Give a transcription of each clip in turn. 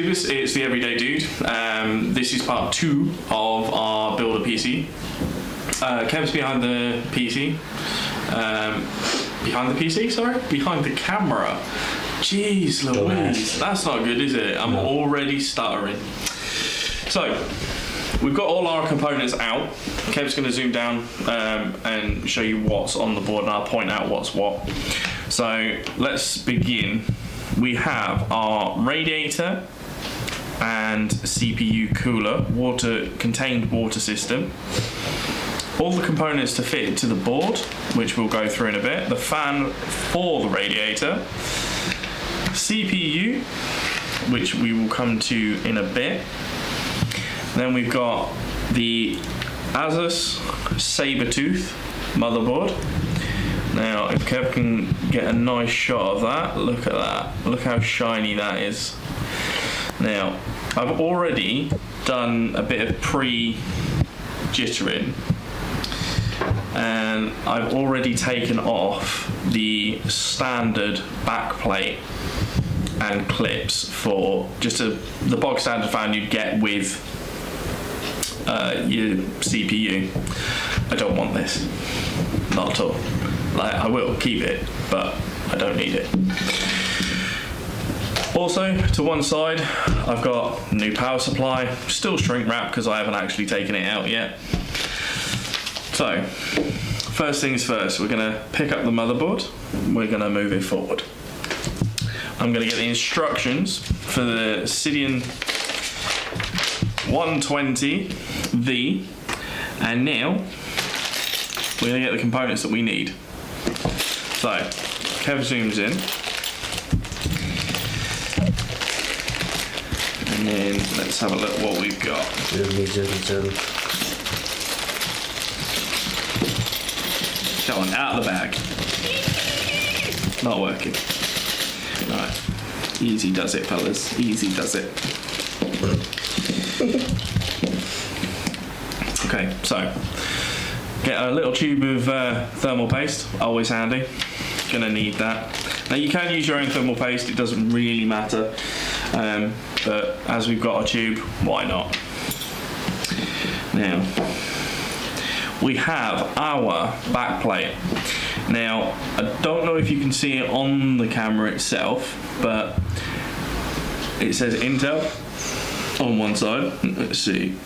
YouTubers, it's the Everyday Dude. This is part 2 of our Build a PC. Kev's behind the PC. Behind the camera. Jeez Louise, that's not good, is it? I'm already stuttering. So, we've got all our components out. Kev's going to zoom down and show you what's on the board, and I'll point out what's what. So, let's begin. We have our radiator and CPU cooler, contained water system. All the components to fit to the board, which we'll go through in a bit. The fan for the radiator. CPU, which we will come to in a bit. Then we've got the Asus Sabertooth motherboard. Now, if Kev can get a nice shot of that, look at that. Look how shiny that is. Now, I've already done a bit of pre-jittering, and I've already taken off the standard backplate and clips for just the bog standard fan you'd get with your CPU. I don't want this, not at all. Like, I will keep it, but I don't need it. Also, to one side, I've got new power supply, still shrink wrap because I haven't actually taken it out yet. So, first things first, we're gonna pick up the motherboard, we're gonna move it forward. I'm gonna get the instructions for the Seidon 120V, and now we're gonna get the components that we need. So, Kev zooms in, and then let's have a look what we've got. Go on, out of the bag. Not working. Right, easy does it, fellas. Easy does it. Okay, so get a little tube of thermal paste, always handy. Gonna need that. Now you can use your own thermal paste, it doesn't really matter, but as we've got a tube, why not? Now, we have our backplate. Now, I don't know if you can see it on the camera itself, but it says Intel on one side. Let's see.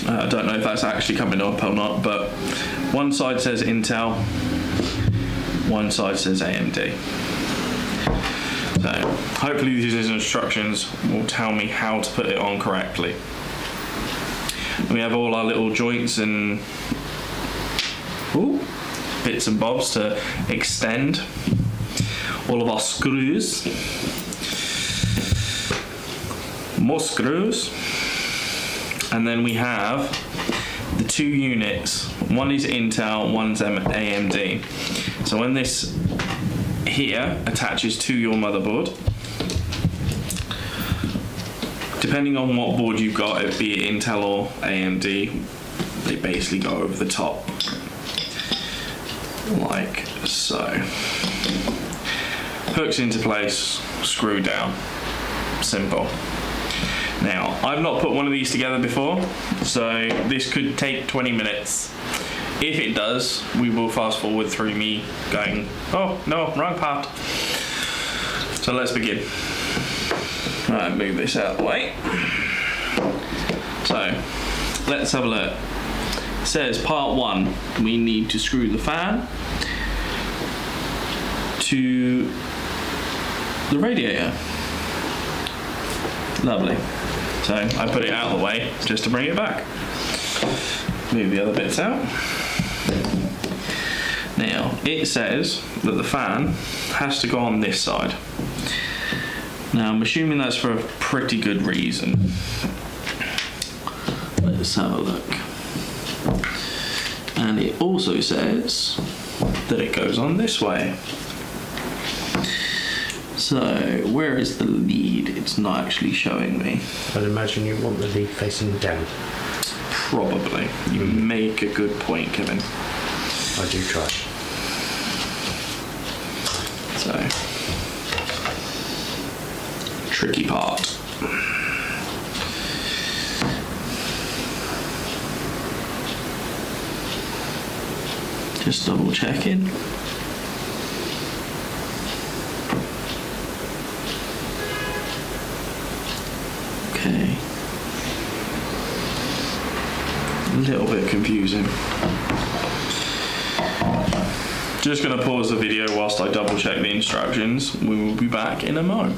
I don't know if that's actually coming up or not, but one side says Intel, one side says AMD. So hopefully these instructions will tell me how to put it on correctly. We have all our little joints and bits and bobs to extend. All of our screws. More screws. And then we have the 2 units. One is Intel, one's AMD. So when this here attaches to your motherboard, depending on what board you've got, it be it Intel or AMD, they basically go over the top, like so. Hooks into place, screw down. Simple. Now, I've not put one of these together before, so this could take 20 minutes. If it does, we will fast forward through me going, oh no, wrong part. So let's begin. Right, move this out of the way. So, let's have a look. It says part 1, we need to screw the fan to the radiator. Lovely. So I put it out of the way just to bring it back. Move the other bits out. Now, it says that the fan has to go on this side. Now, I'm assuming that's for a pretty good reason. Let's have a look. And it also says that it goes on this way. So, where is the lead? It's not actually showing me. I'd imagine you want the lead facing down. Probably. You make a good point, Kevin. I do try. So, tricky part. Just double checking. Okay. A little bit confusing. Just going to pause the video whilst I double check the instructions. We will be back in a mo.